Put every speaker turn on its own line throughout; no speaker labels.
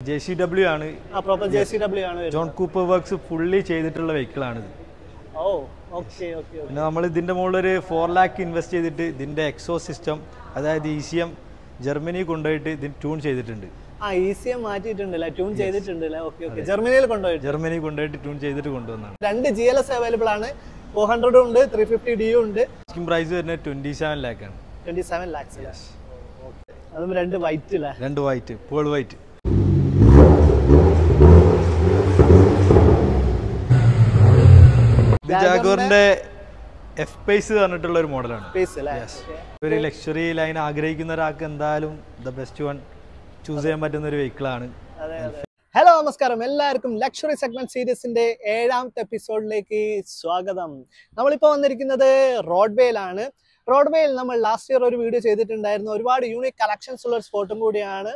JCW ആണ്.
Proper JCW ആണ്.
John Cooper works fully ചെയ്തിട്ടുള്ള വെഹിക്കിൾ ആണിത്.
ഓ ഓക്കെ ഓക്കെ.
പിന്നെ നമ്മൾ ഇതിന്റെ മുകളിൽ ഒരു 4 lakh ഇൻവെസ്റ്റ് ചെയ്തിട്ട് ഇതിന്റെ എക്സോ സിസ്റ്റം അതായത് ECM ജർമ്മനി കൊണ്ടുപോയിട്ട് ഇതിന് ട്യൂൺ ചെയ്തിട്ടുണ്ട്.
ECM മാറ്റിയിട്ടുണ്ടല്ലേ, ട്യൂൺ ചെയ്തിട്ടുണ്ടല്ലേ. Okay okay. ജർമ്മനി
കൊണ്ടുപോയിട്ട് ട്യൂൺ ചെയ്തിട്ട് കൊണ്ടുവന്നാണ്.
രണ്ട് GLS അവൈലബിൾ ആണ്. 400 ഉണ്ട്, 350D ഉണ്ട്.
ആസ്കിംഗ് പ്രൈസ് വരുന്നത് 27 lakh ആണ്.
27 lakhs. അതും രണ്ട് വൈറ്റ് അല്ലേ?
രണ്ട് വൈറ്റ്, പേൾ വൈറ്റ്. ജാഗോറിന്റെ F-Pace പറഞ്ഞിട്ടുള്ള ഒരു മോഡലാണ്. ഒരു ലക്ഷറി ലൈൻ ആഗ്രഹിക്കുന്ന ഒരാൾക്ക് എന്തായാലും ദ ബെസ്റ്റ് വൺ ചൂസ് ചെയ്യാൻ പറ്റുന്ന ഒരു വെഹിക്കിൾ ആണ്.
ഹലോ നമസ്കാരം, എല്ലാവർക്കും ലക്ഷറി സെഗ്മെന്റ് സീരീസിന്റെ 7ാമത്തെ എപ്പിസോഡിലേക്ക് സ്വാഗതം. നമ്മളിപ്പോൾ വന്നിരിക്കുന്നത് റോഡ്വേയിലാണ്. റോഡ്വേയിൽ നമ്മൾ ലാസ്റ്റ് ഇയർ ഒരു വീഡിയോ ചെയ്തിട്ടുണ്ടായിരുന്നു. ഒരുപാട് യൂണിക് കളക്ഷൻസ് ഉള്ള ഒരു സ്പോട്ടും കൂടിയാണ്.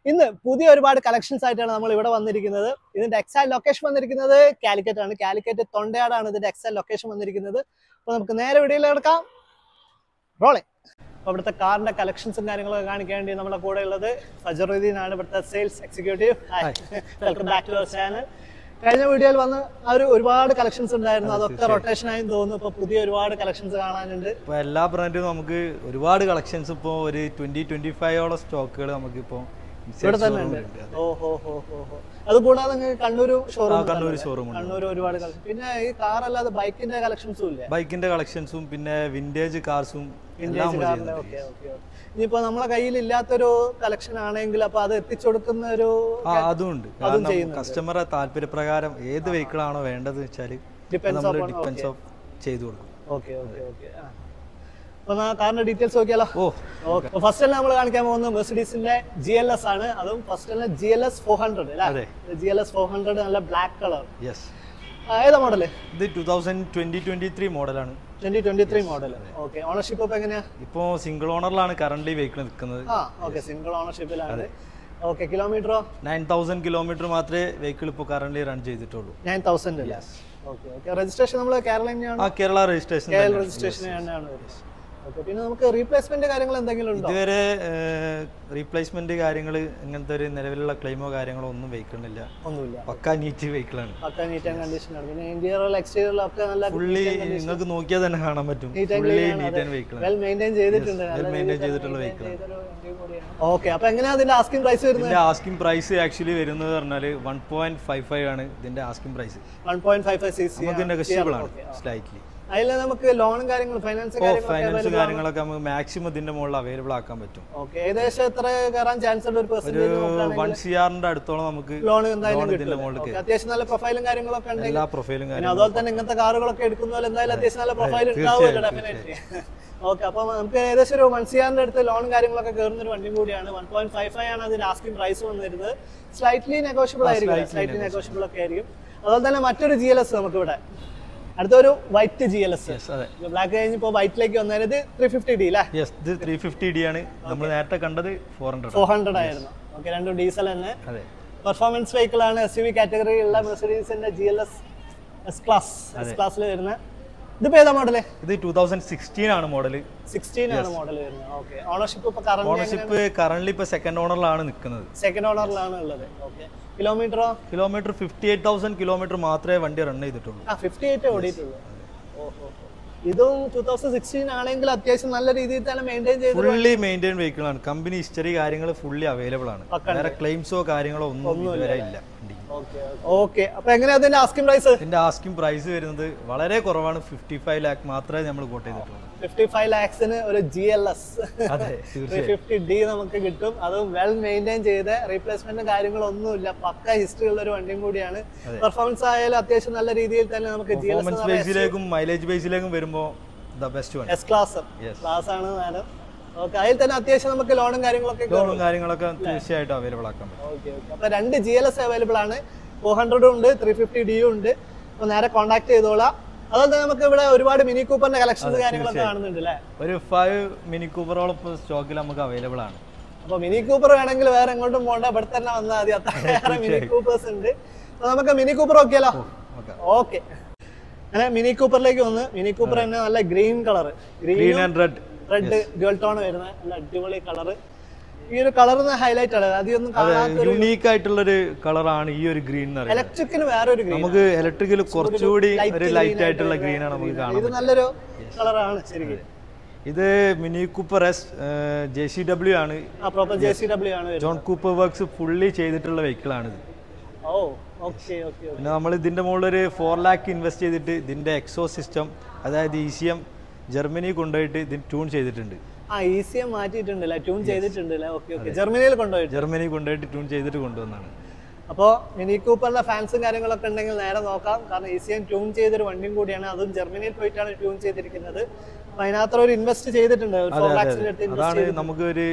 ഇന്ന് പുതിയ ഒരുപാട് കളക്ഷൻസ് ആയിട്ടാണ് നമ്മൾ ഇവിടെ വന്നിരിക്കുന്നത്. ഇതിന്റെ എക്സാക്ട് ലൊക്കേഷൻ വന്നിരിക്കുന്നത് കാലിക്കറ്റ് ആണ്. കാലിക്കറ്റ് തൊണ്ടയാടാണ് ഇതിന്റെ എക്സാക്ട് ലൊക്കേഷൻ വന്നിരിക്കുന്നത്. അപ്പോൾ നമുക്ക് നേരെ വീഡിയോയിൽ എടുക്കാം. റോളിംഗ്. അപ്പോൾ ഇവിടുത്തെ കാറിന്റെ കളക്ഷൻസും കാര്യങ്ങളൊക്കെ കാണിക്കാൻ വേണ്ടി നമ്മുടെ കൂടെ ഉള്ളത് ഫജറുദ്ദീൻ ആണ്, ഇവിടുത്തെ sales executive. Welcome back to our channel. കഴിഞ്ഞ വീഡിയോയിൽ വന്ന് ഒരുപാട് കളക്ഷൻസ് ഉണ്ടായിരുന്നു, അതൊക്കെ റൊട്ടേഷൻ ആയി തോന്നുന്നു. ഇപ്പൊ പുതിയ ഒരുപാട് കളക്ഷൻസ് കാണാനുണ്ട്.
ഇപ്പൊ എല്ലാ ബ്രാൻഡും നമുക്ക് ഒരുപാട് കളക്ഷൻസ് ഇപ്പോൾ ഒരു 20-25ഓളം സ്റ്റോക്കുകൾ നമുക്കിപ്പോ
ഇവിടെ തന്നെ ഉണ്ട്. അത് കൂടാതെ കണ്ണൂർ ഷോറൂം, കണ്ണൂർ ഒരുപാട് കളക്ഷൻ. പിന്നെ ഈ കാർ അല്ലാതെ ബൈക്കിന്റെ കളക്ഷൻസും ഇല്ല.
ബൈക്കിന്റെ കളക്ഷൻസും പിന്നെ വിന്റേജ് കാർസും.
ഇനിയിപ്പോ നമ്മളെ കയ്യിൽ ഇല്ലാത്തൊരു കളക്ഷൻ ആണെങ്കിൽ അപ്പൊ അത് എത്തിച്ചു കൊടുക്കുന്ന ഒരു
അതുണ്ട്. കസ്റ്റമറെ താല്പര്യപ്രകാരം ഏത് വെഹിക്കിൾ ആണോ വേണ്ടത് വെച്ചാൽ ഡിപ്പെൻസ് ഓഫ് ചെയ്തു കൊടുക്കും.
Okay okay okay. കാറിന്റെ ഡീറ്റെയിൽസ് നോക്കിയാലോ? ഫസ്റ്റ് തന്നെ നമ്മൾ കാണിക്കാൻ പോകുന്നത് മെർസിഡീസിന്റെ GLS ആണ്. അതും ഫസ്റ്റ് തന്നെ GLS 400 അല്ലേ? GLS 400 നല്ല ബ്ലാക്ക് കളർ. ഏതാ മോഡല്?
ഇത് 2023 മോഡലാണ്.
2023 മോഡൽ. ഓക്കെ. ഓണർഷിപ്പ് ഇപ്പൊ എങ്ങനെയാ?
ഇപ്പോ സിംഗിൾ ഓണറിലാണ് കറന്റ് വെഹിക്കിൾ നിൽക്കുന്നത്.
ഓക്കെ, സിംഗിൾ ഓണർഷിപ്പിലാണ്. ഓക്കെ. കിലോമീറ്ററോ?
9000 കിലോമീറ്റർ മാത്രമേ വെഹിക്കിൾ ഇപ്പോൾ കറന്റ് റൺ ചെയ്തിട്ടുള്ളൂ.
9000 അല്ലേ? Okay okay. രജിസ്ട്രേഷൻ നമ്മൾ
കേരള രജിസ്ട്രേഷൻ
ആണ്. പിന്നെ നമുക്ക് റീപ്ലേസ്മെന്റ് കാര്യങ്ങൾ എന്തെങ്കിലും ഉണ്ടോ?
ഇതുവരെ റീപ്ലേസ്മെന്റ് കാര്യങ്ങൾ ഇങ്ങനത്തെ ഒരു നിലവിലുള്ള ക്ലെയിമോ കാര്യങ്ങളോ ഒന്നും വെഹിക്കിളിനില്ല.
ഒന്നുമില്ല.
പക്കാ നീറ്റ് വെഹിക്കിളാണ്.
പക്കാ നീറ്റ് ആൻഡ് കണ്ടീഷൻ ആണ്. പിന്നെ ഇന്റീരിയർ എക്സ്റ്റീരിയർ ഒക്കെ നല്ല
ഫുള്ളി നിങ്ങൾക്ക് നോക്കിയാൽ തന്നെ കാണാൻ പറ്റും. Fully neat and vehicle.
Well maintain ചെയ്തിട്ടുണ്ട്.
വെൽ മെയിൻറ്റെയിൻ ചെയ്തിട്ടുള്ള വെഹിക്കിൾ.
ഓക്കെ. അപ്പോൾ എങ്ങനെയാ അതിന്റെ ആസ്കിംഗ് പ്രൈസ് വരുന്നത്?
ഇതിന്റെ ആസ്കിംഗ് പ്രൈസ് ആക്ച്വലി വരുന്നത് പറഞ്ഞാൽ 1.55 ആണ് ഇതിന്റെ ആസ്കിംഗ് പ്രൈസ്.
1.55 cc.
നമുക്ക് നെഗോഷ്യബിൾ ആണ് സ്ലൈറ്റ്ലി.
അതിൽ നമുക്ക് ലോണും കാര്യങ്ങളും ഫൈനാൻസ്
കാര്യങ്ങളൊക്കെ നമുക്ക് മാക്സിമം ഇതിന്റെ മുകളിൽ അവൈലബിൾ ആക്കാൻ പറ്റും.
ഓക്കെ. ഏകദേശം എത്ര കയറാൻ ചാൻസ് ഉണ്ട്?
ഒരു 1 CR അടുത്തോളം നമുക്ക്
ലോൺ എന്തായാലും കിട്ടും. അത്യാവശ്യം നല്ല പ്രൊഫൈലും കാര്യങ്ങളൊക്കെ ഉണ്ട്.
എല്ലാ പ്രൊഫൈലും
അതുപോലെ തന്നെ ഇങ്ങനത്തെ കാറുകളൊക്കെ എടുക്കുന്ന എന്തായാലും അത്യാവശ്യം നല്ല പ്രൊഫൈൽ ഉണ്ടാവുമല്ലോ ഡെഫിനറ്റ്ലി. ഓക്കെ. അപ്പോൾ നമുക്ക് ഏകദേശം ഒരു 1 CR അടുത്ത് ലോണും കാര്യങ്ങളൊക്കെ കയറുന്ന ഒരു വണ്ടിയും കൂടിയാണ്. 1.55 ആണ് അതിന്റെ ആസ്കിംഗ് പ്രൈസ് വന്നിരുന്നത്. സ്ലൈറ്റ്ലി നെഗോഷ്യബിൾ ആയിരിക്കും. സ്ലൈറ്റ്ലി നെഗോഷ്യബിൾ ഒക്കെ ആയിരിക്കും. അതുപോലെ തന്നെ മറ്റൊരു GLS നമുക്ക് ഇവിടെ അടുത്തൊരു വൈറ്റ് GLS. ബ്ലാക്ക് കഴിഞ്ഞപ്പോ വൈറ്റിലേക്ക് വന്നത് 350D അല്ലേ?
ഇത് 350D ആണ്. നമ്മൾ നേരത്തെ കണ്ടത്
400 ആയിരുന്നു. ഓക്കെ. രണ്ടും ഡീസൽ തന്നെ. പെർഫോമൻസ് വെഹിക്കിൾ ആണ്. SUV കാറ്റഗറിയിലുള്ള മെർസിഡീസിന്റെ GLS എസ് ക്ലാസ്സിൽ വരുന്ന. ഇതിപ്പോ ഏതാ മോഡല്?
ഇത് 2016 ആണ് മോഡല്.
16 ആണ് മോഡൽ വരുന്നത്. ഓക്കെ. ഓണർഷിപ്പ്
കറന്റ് ഇപ്പൊ സെക്കൻഡ് ഓണറിലാണ് നിൽക്കുന്നത്.
സെക്കൻഡ് ഓണറിലാണ് ഉള്ളത്. ഓക്കെ. കിലോമീറ്റർ
58,000 കിലോമീറ്റർ മാത്രമേ വണ്ടി റൺ ചെയ്തിട്ടുള്ളൂ.
58 ഓടിയിട്ടുള്ളൂ. ഇതും 2016 ആണെങ്കിൽ അത്യാവശ്യം നല്ല രീതിയിൽ തന്നെ മെയിൻറ്റെയിൻ ചെയ്ത്
ഫുള്ളി മെയിൻറ്റെയിൻ വെഹിക്കിൾ ആണ്. കമ്പനി ഹിസ്റ്ററി കാര്യങ്ങൾ ഫുള്ളി അവൈലബിൾ ആണ്. വേറെ ക്ലെയിംസോ കാര്യങ്ങളോ ഒന്നും ഇതുവരെ ഇല്ല.
ഓക്കെ. അപ്പൊ എങ്ങനെയാ അതിന്റെ ആസ്കിംഗ് പ്രൈസ്?
ഇതിന്റെ ആസ്കിംഗ് പ്രൈസ് വരുന്നത് വളരെ കുറവാണ്. 55 lakh മാത്രമേ നമ്മൾ കോട്ട് ചെയ്തിട്ടുള്ളൂ.
55 lakhsന് ഒരു GLS 350D നമുക്ക് കിട്ടും. അതും വെൽ മെയിൻറ്റെയിൻ ചെയ്ത് റീപ്ലേസ്മെന്റും കാര്യങ്ങളൊന്നുമില്ല. പക്ക ഹിസ്റ്ററി ഉള്ള ഒരു വണ്ടിയും കൂടിയാണ്. പെർഫോമൻസ് ആയാലും അത്യാവശ്യം നല്ല രീതിയിൽ തന്നെ നമുക്ക്
പെർഫോമൻസ് ബേസിലേക്കും മൈലേജ് ബേസിലേക്കും വരുമ്പോൾ the best one
S class ആണ് മാഡം. ഓക്കെ. അതിൽ തന്നെ അത്യാവശ്യം നമുക്ക് ലോണും കാര്യങ്ങളൊക്കെ
തീർച്ചയായിട്ടും അവൈലബിൾ ആക്കാം.
Okay okay. അപ്പൊ രണ്ട് GLS അവൈലബിൾ ആണ്. 400 ഉണ്ട്, 350D ഉണ്ട്. അപ്പൊ നേരെ കോൺടാക്ട് ചെയ്തോളാം. അതുപോലെ തന്നെ നമുക്ക് ഇവിടെ ഒരുപാട് മിനി കൂപ്പറിന്റെ കളക്ഷൻസ് കാര്യങ്ങളൊക്കെ കാണുന്നുണ്ട് അല്ലേ?
ഒരു 5 മിനി കൂപ്പറോളം സ്റ്റോക്കിൽ നമുക്ക് അവൈലബിൾ ആണ്.
അപ്പൊ മിനി കൂപ്പർ വേണമെങ്കിൽ വേറെ എങ്ങോട്ടും പോകണ്ട, ഇവിടെ തന്നെ വന്നാൽ മതി. അത്ര മിനി കൂപ്പേഴ്സ് ഉണ്ട്. അപ്പൊ നമുക്ക് മിനി കൂപ്പർ നോക്കിയാലോ? ഓക്കെ. അങ്ങനെ മിനി കൂപ്പറിലേക്ക് വന്ന് മിനി കൂപ്പർ തന്നെ നല്ല green colour, green and red dual tone വരുന്ന നല്ല അടിപൊളി കളർ. ഈ ഒരു കളറിന് ഹൈലൈറ്റ് ആണ് അതൊന്നും കാണാത്ത
യുണീക്ക് ആയിട്ടുള്ളൊരു കളറാണ് ഈ ഒരു ഗ്രീൻ എന്ന് പറയുന്നത്.
ഇലക്ട്രിക്കിന് വേറൊരു ഗ്രീൻ,
നമുക്ക് ഇലക്ട്രിക്കൽ കുറച്ചുകൂടി ഒരു ലൈറ്റ് ആയിട്ടുള്ള ഗ്രീൻ ആണ് നമുക്ക് കാണാൻ.
ഇത് നല്ലൊരു കളറാണ് ശരിക്കും.
ഇത് മിനി കൂപ്പർ എസ് JCW ആണ്.
പ്രോപ്പർ JCW ആണ്.
ജോൺ കൂപ്പർ വർക്ക്സ് ഫുള്ളി ചെയ്തിട്ടുള്ള വെഹിക്കിൾ ആണിത്.
ഓ ഓക്കെ ഓക്കെ.
പിന്നെ നമ്മൾ ഇതിന്റെ മുകളിൽ ഒരു 4 lakh ഇൻവെസ്റ്റ് ചെയ്തിട്ട് ഇതിന്റെ എക്സോസ് സിസ്റ്റം, അതായത് ECM ജർമ്മനി കൊണ്ടുപോയിട്ട് ഇതിന് ട്യൂൺ ചെയ്തിട്ടുണ്ട്.
ECM മാറ്റിയിട്ടുണ്ടല്ലേ, ട്യൂൺ ചെയ്തിട്ടുണ്ടല്ലേ. Okay okay. ജർമ്മനിയിൽ കൊണ്ടുപോയിട്ട്
ട്യൂൺ ചെയ്തിട്ട് കൊണ്ടുവന്നാണ്.
അപ്പോൾ മിനി കൂപ്പറിന്റെ ഫാൻസും കാര്യങ്ങളൊക്കെ ഉണ്ടെങ്കിൽ നേരെ നോക്കാം. കാരണം ECM ട്യൂൺ ചെയ്തൊരു വണ്ടിയും കൂടിയാണ്, അതും ജർമ്മനിയിൽ പോയിട്ടാണ് ട്യൂൺ ചെയ്തിരിക്കുന്നത്. അപ്പൊ അതിനകത്ത് ഒരു ഇൻവെസ്റ്റ് ചെയ്തിട്ടുണ്ട്.
അതാണ് നമുക്ക് ഒരു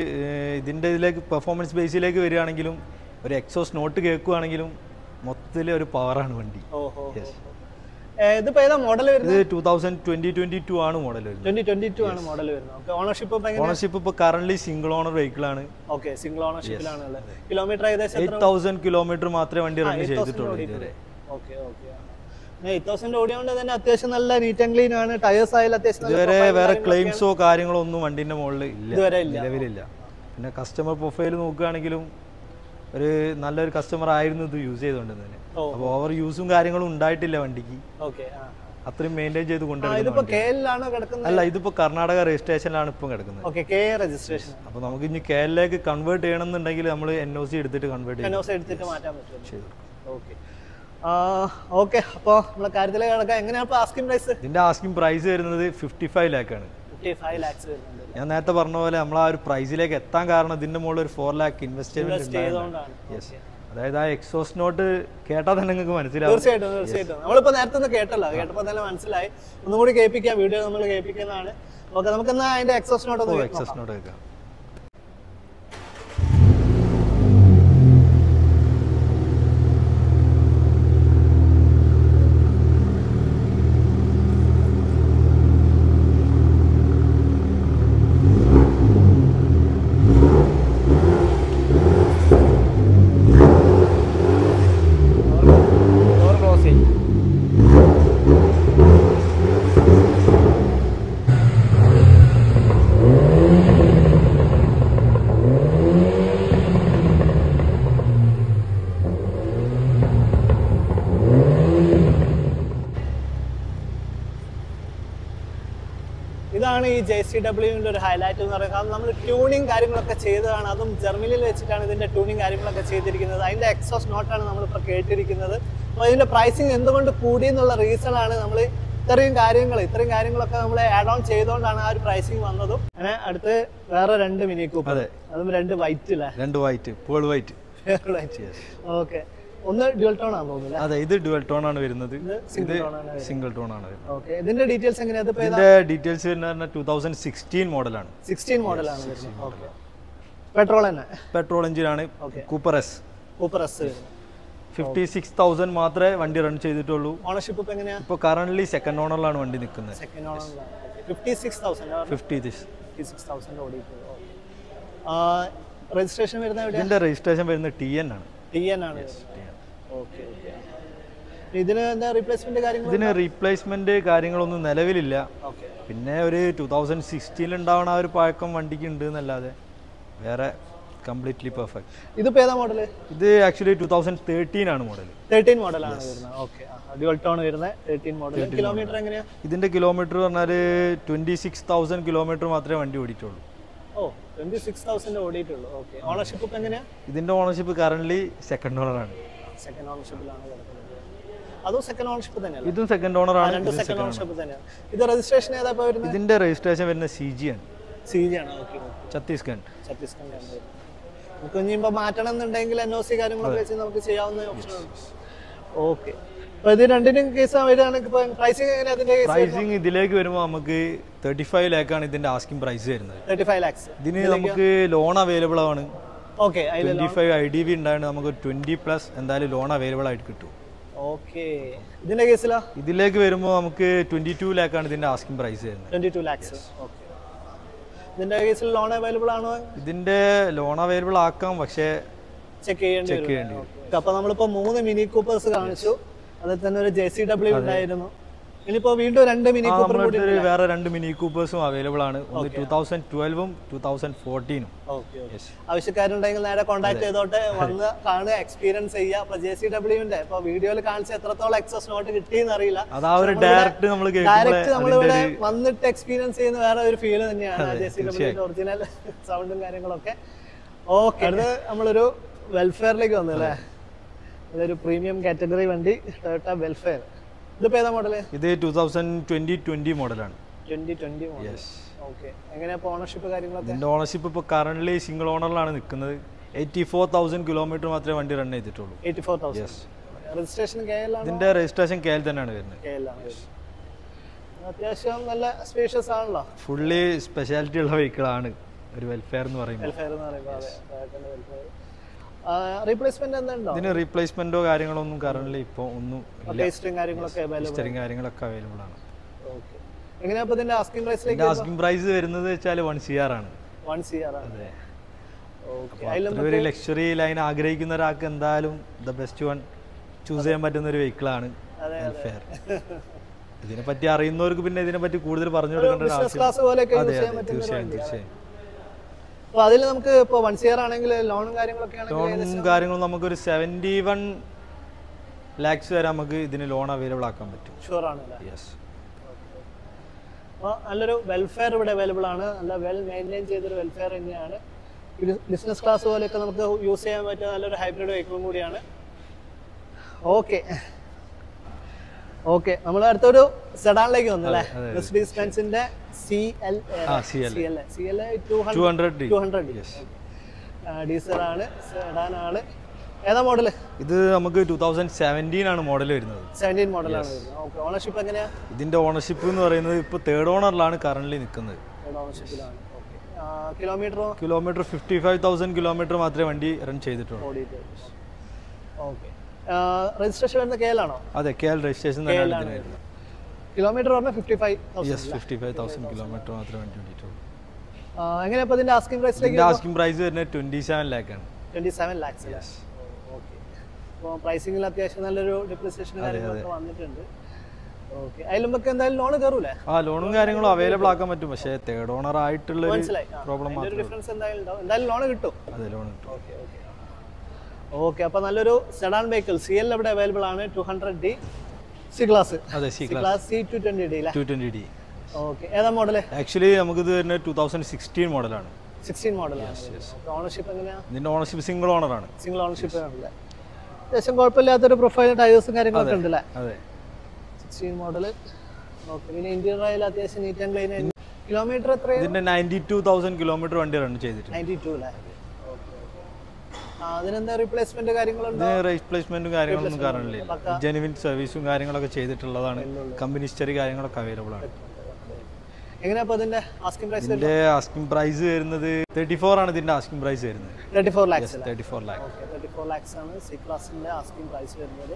ഇതിന്റെ ഇതിലേക്ക് പെർഫോമൻസ് ബേസിലേക്ക് വരികയാണെങ്കിലും ഒരു എക്സോസ് നോട്ട് കേൾക്കുകയാണെങ്കിലും മൊത്തത്തിൽ ഒരു പവറാണ് വണ്ടി.
ഇതിപ്പോ ഏതാ മോഡൽ വരുന്നത്?
2022 ആണ് മോഡൽ വരുന്നത്.
2022 ആണ് മോഡൽ വരുന്നത്. ഓക്കേ. ഓണർഷിപ്പ്
ഇപ്പോൾ കറന്റ് സിംഗിൾ ഓണർ വെഹിക്കിൾ ആണ്.
ഓക്കേ, സിംഗിൾ ഓണർഷിപ്പിലാണ് ഉള്ളത്. കിലോമീറ്റർ ഏകദേശം
8000 കിലോമീറ്റർ മാത്രമേ വണ്ടി റൺ ചെയ്തിട്ടുള്ളൂ ഇതുവരെ.
Okay okay. 8000 ഓടിയോണ്ട് തന്നെ അത്യാവശ്യം നല്ല നീറ്റ് ആൻഡ് ക്ലീൻ ആണ്. ടയേഴ്സ് ആയാലും അത്യാവശ്യം
ഇതുവരെ വേറെ ക്ലെയിംസോ കാര്യങ്ങളോ ഒന്നും വണ്ടിന്റെ മുകളിൽ നിലവിലില്ല. പിന്നെ കസ്റ്റമർ പ്രൊഫൈൽ നോക്കുകയാണെങ്കിലും ഒരു നല്ലൊരു കസ്റ്റമർ ആയിരുന്നു ഇത് യൂസ് ചെയ്തുകൊണ്ടിരുന്നത്. അപ്പോൾ ഓവർ യൂസും കാര്യങ്ങളും ഉണ്ടായിട്ടില്ല വണ്ടിക്ക്. അത്രയും മെയിൻറ്റെയിൻ ചെയ്ത് കൊണ്ടുവരുന്നത്. അല്ല, ഇതിപ്പോ കർണാടക രജിസ്ട്രേഷനിലാണ് ഇപ്പം കിടക്കുന്നത്. അപ്പൊ നമുക്ക് ഇനി KL-ലേക്ക് കൺവേർട്ട് ചെയ്യണമെന്നുണ്ടെങ്കിൽ നമ്മൾ NOC എടുത്തിട്ട് കൺവേർട്ട് ചെയ്യും.
ഓക്കെ. അപ്പൊ നമ്മളെ കാര്യത്തിലേക്ക് കിടക്കാം. എങ്ങനെയാണ് ആസ്കിംഗ് പ്രൈസ്?
ഇതിന്റെ ആസ്കിംഗ് പ്രൈസ് വരുന്നത് 55 lakh ആണ്.
55 lakhs വരുന്നുണ്ട്.
ഞാൻ നേരത്തെ പറഞ്ഞ പോലെ നമ്മൾ ആ ഒരു പ്രൈസിലേക്ക് എത്താൻ കാരണം ഇതിന്റെ മുകളിൽ ഒരു 4 lakh ഇൻവെസ്റ്റ്മെന്റ്
ചെയ്തുകൊണ്ടാണ്.
അതായത് ആ എക്സോസ് നോട്ട് കേട്ടാൽ തന്നെ നിങ്ങൾക്ക് മനസ്സിലാവും.
തീർച്ചയായിട്ടും നമ്മളിപ്പോ നേരത്തെ കേട്ടല്ലോ, കേട്ടപ്പോ തന്നെ മനസ്സിലായി. ഒന്നും കൂടി കേൾപ്പിക്കാം, വീഡിയോ നമ്മൾ കേൾപ്പിക്കുന്നതാണ്. ഓക്കെ, നമുക്ക് എന്നാ അതിന്റെ എക്സോസ് നോട്ട്
കേൾക്കാം.
ഇതാണ് ഈ JCW-ന്റെ ഒരു ഹൈലൈറ്റ് എന്ന് പറയുന്നത്. കാരണം നമ്മൾ ട്യൂണിങ് കാര്യങ്ങളൊക്കെ ചെയ്തതാണ്, അതും ജർമ്മനിയിൽ വെച്ചിട്ടാണ് ഇതിന്റെ ട്യൂണിങ് കാര്യങ്ങളൊക്കെ ചെയ്തിരിക്കുന്നത്. അതിന്റെ എക്സോസ് നോട്ടാണ് നമ്മളിപ്പോൾ കേട്ടിരിക്കുന്നത്. അപ്പോൾ ഇതിന്റെ പ്രൈസിങ് എന്തുകൊണ്ട് കൂടി എന്നുള്ള റീസൺ ആണ് നമ്മൾ ഇത്രയും കാര്യങ്ങളൊക്കെ നമ്മൾ ആഡ് ഓൺ ചെയ്തുകൊണ്ടാണ് ആ ഒരു പ്രൈസിങ് വന്നതും. അങ്ങനെ അടുത്ത് വേറെ 2 മിനി കൂപ്പർ, അതും 2 വൈറ്റ് അല്ലേ?
2 വൈറ്റ്, പേൾ വൈറ്റ്.
ഓക്കെ. ഒന്ന് ഡ്യുവൽ ടോൺ ആണ് തോന്നുന്നത്.
അതെ, ഇത് ഡ്യുവൽ ടോൺ ആണ് വരുന്നത്. ഇത് സിംഗിൾ ടോൺ ആണ്.
ഓക്കേ. ഇതിന്റെ ഡീറ്റെയിൽസ് എങ്ങനെയാണ്?
ഇതിന്റെ ഡീറ്റെയിൽസ് വരുന്നത് 2016 മോഡലാണ്.
16 മോഡലാണ് വരുന്നത്. ഓക്കേ. പെട്രോൾ തന്നെ,
പെട്രോൾ എഞ്ചിൻ ആണ്. കൂപ്പർ എസ് 56,000 മാത്രമേ വണ്ടി റൺ ചെയ്തിട്ടുള്ളൂ.
ഓണർഷിപ്പ് ഇപ്പോ എങ്ങനെയാ?
ഇപ്പോൾ കറന്റ്ലി സെക്കൻഡ് ഓണറിലാണ് വണ്ടി നിൽക്കുന്നത്.
സെക്കൻഡ് ഓണറിലാണ്. 56,000 ഓടിയിട്ടുള്ളൂ. രജിസ്ട്രേഷൻ വരുന്നത് എവിടെയാണ്?
ഇതിന്റെ രജിസ്ട്രേഷൻ വരുന്നത് TN ആണ്.
Okay okay. ഇതിന് എന്താ റീപ്ലേസ്മെന്റ് കാര്യങ്ങൾ?
ഇതിന് റീപ്ലേസ്മെന്റ് കാര്യങ്ങളൊന്നും നിലവിലില്ല. പിന്നെ ഒരു 2016 ഉണ്ടാവണ ആ ഒരു പഴക്കം വണ്ടിക്ക് ഉണ്ട് എന്നല്ലാതെ വേറെ കംപ്ലീറ്റ്ലി പെർഫെക്റ്റ്.
ഇതിപ്പോ ഏതാ മോഡൽ?
ഇത് ആക്ച്വലി 2013 ആണ് മോഡൽ.
13 മോഡലാണ് വരുന്നത്. ഓക്കേ. ഡ്യുവൽ ടോൺ വരുന്നത് 13 മോഡൽ. കിലോമീറ്റർ എങ്ങനെയാ?
ഇതിന്റെ കിലോമീറ്റർ പറഞ്ഞാൽ 26,000 കിലോമീറ്റർ മാത്രമേ വണ്ടി ഓടിയിട്ടുള്ളൂ.
26,000 ഓടിയിട്ടുള്ളൂ. ഓക്കേ. ഓണർഷിപ്പ് ഇപ്പോ എങ്ങനെയാ?
ഇതിന്റെ ഓണർഷിപ്പ് കറന്റ്ലി സെക്കൻഡ് ഓണർ ആണ്.
സെക്കൻഡ് ഓണർഷിപ്പിലാണ് കിടക്കുന്നത്. അതും സെക്കൻഡ് ഓണർഷിപ്പ് തന്നെയാണ്.
ഇതും സെക്കൻഡ് ഓണർ ആണ്.
സെക്കൻഡ് ഓണർഷിപ്പ് തന്നെയാണ്. ഇത് രജിസ്ട്രേഷൻ ഏതാ ഇപ്പോ വരുന്നത്?
ഇതിന്റെ രജിസ്ട്രേഷൻ വരുന്നത് CG ആണ്.
CG ആണ്. ഓക്കേ.
ഛത്തീസ്ഗഡ്
ആണ്. നമുക്ക് ഇനിയിപ്പോൾ മാറ്റണം എന്നുണ്ടെങ്കിൽ NOC കാര്യങ്ങളൊക്കെ വെച്ച് നമുക്ക് ചെയ്യാവുന്ന ഓപ്ഷനാണ്. ഓക്കെ. അപ്പോൾ ഇത് രണ്ടിനും കേസ് വരികയാണെങ്കിൽ ഇപ്പോൾ പ്രൈസിങ് എങ്ങനെയാണ്? അതിന്റെ
പ്രൈസിങ് ഇതിലേക്ക് വരുമ്പോൾ നമുക്ക് 35 lakh ആണ് ഇതിന്റെ ആസ്കിംഗ് പ്രൈസ് വരുന്നത്.
35 lakhs.
ഇതിന് നമുക്ക് ലോൺ അവൈലബിൾ ആണ്.
ഓക്കെ.
25 IDV ഉണ്ടായിട്ട് നമുക്ക് 20+ എന്തായാലും ലോൺ അവൈലബിൾ ആയിട്ട് കിട്ടും.
ഓക്കെ. ഇതിന്റെ കേസിലാ?
ഇതിലേക്ക് വരുമ്പോൾ നമുക്ക് 22 lakh ആണ് ഇതിന്റെ ആസ്കിംഗ് പ്രൈസ് വരുന്നത്.
22 lakhs. ഓക്കെ. ഇതിന്റെ കേസിൽ ലോൺ അവൈലബിൾ ആണോ?
ഇതിന്റെ ലോൺ അവൈലബിൾ ആക്കാം, പക്ഷേ
ചെക്ക് ചെയ്യേണ്ടി വരും. അപ്പോൾ നമ്മളിപ്പോൾ 3 മിനി കൂപ്പേഴ്സ് കാണിച്ചു. അതിൽ തന്നെ ഒരു JCW ഉണ്ടായിരുന്നു, ഇനിയിപ്പോ വീണ്ടും 2 മിനി കൂപ്പർ കൂടി
വേറെ 2 മിനി കൂപ്പേഴ്സും അവൈലബിൾ ആണ്. ഒന്ന് 2012ഉം 2014ഉം.
ആവശ്യക്കാരുണ്ടെങ്കിൽ നേരെ കോൺടാക്ട് ചെയ്തോട്ടെ, വന്ന് കാണുക, എക്സ്പീരിയൻസ് ചെയ്യുക. അപ്പൊ JCWന്റെ ഇപ്പൊ വീഡിയോയിൽ കാണിച്ച എത്രത്തോളം എക്സസ് നോട്ട് കിട്ടിയെന്ന് അറിയില്ല.
ഡയറക്റ്റ്
നമ്മളിവിടെ വന്നിട്ട് എക്സ്പീരിയൻസ് ചെയ്യുന്ന വേറെ ഒരു ഫീൽ തന്നെയാണ് JCWന്റെ ഒറിജിനൽ സൗണ്ടും കാര്യങ്ങളൊക്കെ. ഓക്കെ, അടുത്ത് നമ്മളൊരു വെൽഫെയറിലേക്ക് വന്നു അല്ലേ. ഇതൊരു പ്രീമിയം കാറ്റഗറി വണ്ടി, ടൊയോട്ട വെൽഫെയർ. ഇതിപ്പോ ഏതാ മോഡല്?
ഇത് 2020 മോഡലാണ്.
2020 മോഡൽ. ഓക്കെ, എങ്ങനെയാ ഓണർഷിപ്പ് കാര്യങ്ങളൊക്കെ?
ഇതിന്റെ ഓണർഷിപ്പ് ഇപ്പോൾ കറന്റ് സിംഗിൾ ഓണറിലാണ് നിൽക്കുന്നത്. 84,000 കിലോമീറ്റർ മാത്രമേ വണ്ടി റൺ ചെയ്തിട്ടുള്ളൂ.
84,000. രജിസ്ട്രേഷൻ KL ആണ്?
ഇതിന്റെ രജിസ്ട്രേഷൻ KL തന്നെയാണ് വരുന്നത്.
അത്യാവശ്യം നല്ല സ്പേഷ്യസ് ആണല്ലോ.
ഫുള്ളി സ്പെഷ്യാലിറ്റി ഉള്ള വെഹിക്കിൾ ആണ് ഒരു വെൽഫെയർ എന്ന് പറയുമ്പോൾ.
റീപ്ലേസ്മെന്റ് എന്തുണ്ടോ?
ഇതിന് റീപ്ലേസ്മെന്റോ കാര്യങ്ങളൊന്നും കറന്റ് ഇപ്പോൾ ഒന്നും
കാര്യങ്ങളൊക്കെ
അവൈലബിൾ ആണ്.
എങ്ങനെയാ ഇതിന്റെ ആസ്കിംഗ് പ്രൈസിലേക്ക്?
ആസ്കിംഗ് പ്രൈസ് വരുന്നത് വെച്ചാൽ 1 CR ആണ്.
1 CR ആണ്.
അതെ. ഒരു ലക്ഷറി ലൈൻ ആഗ്രഹിക്കുന്ന ഒരാൾക്ക് എന്തായാലും ദ ബെസ്റ്റ് വൺ ചൂസ് ചെയ്യാൻ പറ്റുന്ന ഒരു വെഹിക്കിൾ ആണ് വെൽഫെയർ. ഇതിനെ പറ്റി അറിയുന്നവർക്ക് പിന്നെ ഇതിനെ പറ്റി കൂടുതൽ പറഞ്ഞു കൊടുക്കേണ്ട ആവശ്യം. തീർച്ചയായും.
അപ്പോൾ അതിൽ നമുക്ക് ഇപ്പോൾ 1 CR ആണെങ്കിൽ ലോണും
കാര്യങ്ങളും നമുക്കൊരു 71 lakhs വരെ നമുക്ക് ഇതിന് ലോൺ അവൈലബിൾ ആക്കാൻ പറ്റും.
ഷുവർ ആണ്.
യെസ്.
അപ്പോൾ നല്ലൊരു വെൽഫെയർ ഇവിടെ അവൈലബിൾ ആണ്. നല്ല വെൽ മെയിൻറ്റെയിൻ ചെയ്തൊരു വെൽഫെയർ തന്നെയാണ്. ബിസിനസ് ക്ലാസ് പോലെയൊക്കെ നമുക്ക് യൂസ് ചെയ്യാൻ പറ്റുന്ന നല്ലൊരു ഹൈബ്രിഡ് വെഹിക്കിളും കൂടിയാണ്. ഓക്കെ, നമ്മൾ അടുത്തൊരു സെഡാനിലേക്ക് വന്നു അല്ലേ. മെർസിഡീസ് ബെൻസിന്റെ CL 200 ഡീസൽ ആണ്, സെഡാൻ ആണ്. ഏതാ മോഡല്?
ഇത് നമുക്ക് 2017 ആണ് മോഡൽ വരുന്നത്.
17 മോഡലാണ് വരുന്നത്. ഓക്കെ, ഓണർഷിപ്പ് എങ്ങനെയാ?
ഇതിന്റെ ഓണർഷിപ്പ് എന്ന് പറയുന്നത് ഇപ്പോൾ 3rd ഓണറിലാണ് കറന്റ് നിൽക്കുന്നത്. കിലോമീറ്റർ 55,000 കിലോമീറ്റർ മാത്രമേ വണ്ടി റൺ ചെയ്തിട്ടുള്ളൂ.
രജിസ്ട്രേഷൻ വരുന്ന KL ആണോ?
അതെ, KL രജിസ്ട്രേഷൻ തന്നെയാണ്.
കിലോമീറ്റർ പറഞ്ഞാൽ
55,000 കിലോമീറ്റർ മാത്രമേ വണ്ടി ഓടിയിട്ടുള്ളൂ.
എങ്ങനെയാ അപ്പോൾ ഇതിന്റെ ആസ്കിംഗ് പ്രൈസിലേക്ക്?
ആസ്കിംഗ് പ്രൈസ് വരുന്നത് 27 lakh ആണ്.
27 lakhs. ഓക്കെ, അപ്പോൾ പ്രൈസിംഗിൽ അത്യാവശ്യം നല്ലൊരു ഡിപ്രിസിയേഷൻ കാര്യങ്ങളൊക്കെ വന്നിട്ടുണ്ട്. ഓക്കെ, അതിലും നമുക്ക് എന്തായാലും ലോൺ കയറൂലേ?
ലോണും കാര്യങ്ങളും അവൈലബിൾ ആക്കാൻ പറ്റും. പക്ഷേ 3rd ഓണർ ആയിട്ടുള്ള പ്രോബ്ലം
ഡിഫറൻസ് എന്തായാലും ലോൺ കിട്ടും.
അതെ, ലോൺ കിട്ടും.
ഓക്കെ, അപ്പോൾ നല്ലൊരു സെഡാൻ വെഹിക്കിൾ CL ഇവിടെ അവൈലബിൾ ആണ്. 200D C class.
അതെ, C
ക്ലാസ് C220D അല്ലേ?
220D.
ഓക്കെ, ഏതാ മോഡല്?
ആക്ച്വലി നമുക്കിത് വരുന്നത് 2016 മോഡലാണ്.
16 മോഡലാണ്. ഓണർഷിപ്പ് എങ്ങനെയാണ്?
ഇതിന്റെ ഓണർഷിപ്പ് സിംഗിൾ ഓണറാണ്.
സിംഗിൾ ഓണർഷിപ്പ് ആണല്ലേ. അത്യാവശ്യം കുഴപ്പമില്ലാത്തൊരു പ്രൊഫൈൽ, ടയേഴ്സും കാര്യങ്ങളൊക്കെ ഉണ്ടല്ലേ?
അതെ.
16 മോഡല്. ഓക്കെ, പിന്നെ ഇന്റീരിയർ ആയാലും അത്യാവശ്യം നീറ്റ് ആൻഡ് ക്ലീൻ. കിലോമീറ്റർ എത്രയാണ്?
ഇതിന്റെ 92,000 കിലോമീറ്റർ വണ്ടി റൺ ചെയ്തിട്ടുണ്ട്.
92 അല്ലേ? അതിനെന്താ റീപ്ലേസ്മെന്റ് കാര്യങ്ങളുണ്ടോ?
റീപ്ലേസ്മെന്റും കാര്യങ്ങളൊന്നും കാരണമില്ല. ജെനുവിൻ സർവീസും കാര്യങ്ങളൊക്കെ ചെയ്തിട്ടുള്ളതാണ്. കമ്പനി ഹിസ്റ്ററി കാര്യങ്ങളൊക്കെ അവൈലബിൾ ആണ്.
എങ്ങനെയാ ഇതിന്റെ ആസ്കിംഗ് പ്രൈസ്?
ഇതിന്റെ ആസ്കിംഗ് പ്രൈസ് വരുന്നത് 34 ആണ്. ഇതിന്റെ ആസ്കിംഗ് പ്രൈസ് വരുന്നത്
34 lakhs.
34 lakh.
34 lakhs ആണ് C ക്ലാസിന്റെ ആസ്കിംഗ് പ്രൈസ് വരുന്നത്.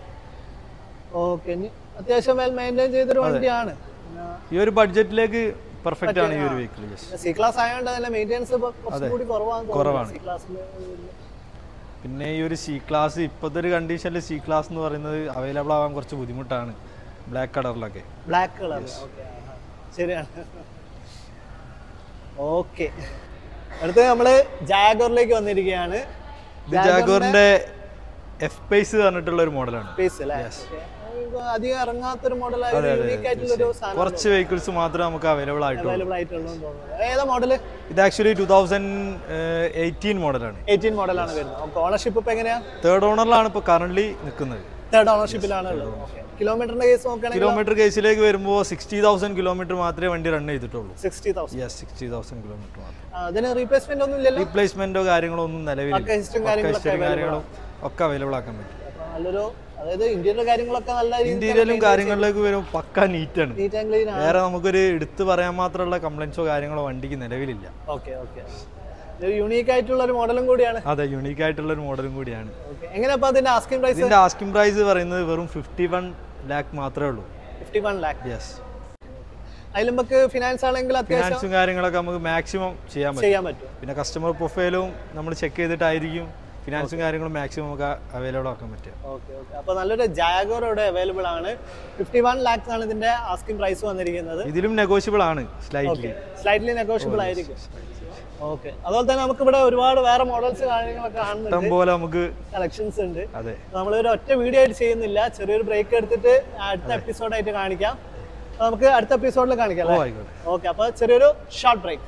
ഓക്കെ, അത്യാവശ്യം വെൽ മെയിൻറ്റെയിൻ ചെയ്തൊരു വണ്ടിയാണ്.
ഈ ഒരു ബഡ്ജറ്റിലേക്ക് പെർഫെക്റ്റ് ആണ് ഈ ഒരു വെഹിക്കിൾ.
C ക്ലാസ് ആയതുകൊണ്ട് തന്നെ മെയിൻ്റെനൻസ് കുറച്ചുകൂടി കുറവാണ്.
പിന്നെ ഈ ഒരു C ക്ലാസ് ഇപ്പോഴത്തെ ഒരു കണ്ടീഷനിൽ C ക്ലാസ് എന്ന് പറയുന്നത് അവൈലബിൾ ആവാൻ കുറച്ച് ബുദ്ധിമുട്ടാണ്. ബ്ലാക്ക് കളറിലൊക്കെ.
ബ്ലാക്ക് കളർ, ശരിയാണ്. ഓക്കെ, അടുത്ത് നമ്മള് ജാഗോറിലേക്ക് വന്നിരിക്കുകയാണ്.
ജാഗോറിന്റെ F-Pace പറഞ്ഞിട്ടുള്ള ഒരു മോഡലാണ്.
അധികം ഇറങ്ങാത്തൊരു മോഡലായിട്ട്
കുറച്ച് വെഹിക്കിൾസ് മാത്രമേ നമുക്ക് അവൈലബിൾ ആയിട്ടുള്ളൂ.
ഏതാ മോഡല്?
ഇത് ആക്ച്വലി 2018 മോഡലാണ്.
18 മോഡലാണ് വരുന്നത്. ഓണർഷിപ്പ് ഇപ്പൊ എങ്ങനെയാ?
3rd ഓണറിലാണ് ഇപ്പൊ കറന്റ് നിൽക്കുന്നത്.
3rd ഓണർഷിപ്പിലാണ്. കിലോമീറ്ററിന്റെ കേസ് നോക്കുകയാണെങ്കിൽ
കിലോമീറ്റർ കേസിലേക്ക് വരുമ്പോൾ 60,000 കിലോമീറ്റർ മാത്രമേ വണ്ടി റൺ ചെയ്തിട്ടുള്ളൂ.
60,000
കിലോമീറ്റർ മാത്രം.
അതിന് റീപ്ലേസ്മെന്റ് ഒന്നും ഇല്ലല്ലോ?
റീപ്ലേസ്മെന്റോ കാര്യങ്ങളോ ഒന്നും നിലവിലില്ല. കാര്യങ്ങളും ഒക്കെ അവൈലബിൾ ആക്കാൻ പറ്റും.
നല്ലൊരു, അതായത് ഇന്റീരിയർ കാര്യങ്ങളൊക്കെ നല്ല
ഇന്റീരിയലും കാര്യങ്ങളിലേക്ക് വരും പക്ക നീറ്റാണ്. വേറെ നമുക്കൊരു എടുത്തു പറയാൻ മാത്രമുള്ള കംപ്ലൈന്റ്സോ കാര്യങ്ങളോ വണ്ടിക്ക് നിലവിലില്ല.
യൂണീക്ക് ആയിട്ടുള്ള ഒരു മോഡലും കൂടിയാണ്.
അതെ, യൂണീക്ക് ആയിട്ടുള്ള ഒരു മോഡലും കൂടിയാണ്.
എങ്ങനെയാ അതിന്റെ ആസ്കിംഗ് പ്രൈസ്?
ഇതിന്റെ ആസ്കിംഗ് പ്രൈസ് പറയുന്നത് വെറും 51 lakh മാത്രമേ ഉള്ളൂ.
51 lakh.
യെസ്.
അതിൽ നമുക്ക് ഫിനാൻസ് ആണെങ്കിൽ
ഫിനാൻസും കാര്യങ്ങളൊക്കെ നമുക്ക് മാക്സിമം ചെയ്യാൻ പറ്റും. പിന്നെ കസ്റ്റമർ പ്രൊഫൈലും നമ്മൾ ചെക്ക് ചെയ്തിട്ടായിരിക്കും ഫിനാൻസും കാര്യങ്ങളും മാക്സിമം നമുക്ക് അവൈലബിൾ ആക്കാൻ പറ്റുക.
Okay okay. അപ്പോൾ നല്ലൊരു ജാഗോർ ഇവിടെ അവൈലബിൾ ആണ്. 51 lakhs ആണ് ഇതിന്റെ ആസ്കിംഗ് പ്രൈസ് വന്നിരിക്കുന്നത്.
ഇതിലും നെഗോഷ്യബിൾ ആണ്, സ്ലൈറ്റ്ലി
നെഗോഷ്യബിൾ ആയിരിക്കും. ഓക്കെ. അതുപോലെ തന്നെ നമുക്ക് ഇവിടെ ഒരുപാട് വേറെ മോഡൽസ് കാര്യങ്ങളൊക്കെ കാണുന്നുണ്ട്,
പോലെ നമുക്ക്
കളക്ഷൻസ് ഉണ്ട്.
അതെ,
നമ്മളൊരു ഒറ്റ വീഡിയോ ആയിട്ട് ചെയ്യുന്നില്ല, ചെറിയൊരു ബ്രേക്ക് എടുത്തിട്ട് അടുത്ത എപ്പിസോഡായിട്ട് കാണിക്കാം. നമുക്ക് അടുത്ത എപ്പിസോഡിൽ കാണിക്കാം. ഓക്കെ, അപ്പോൾ ചെറിയൊരു ഷോർട്ട് ബ്രേക്ക്.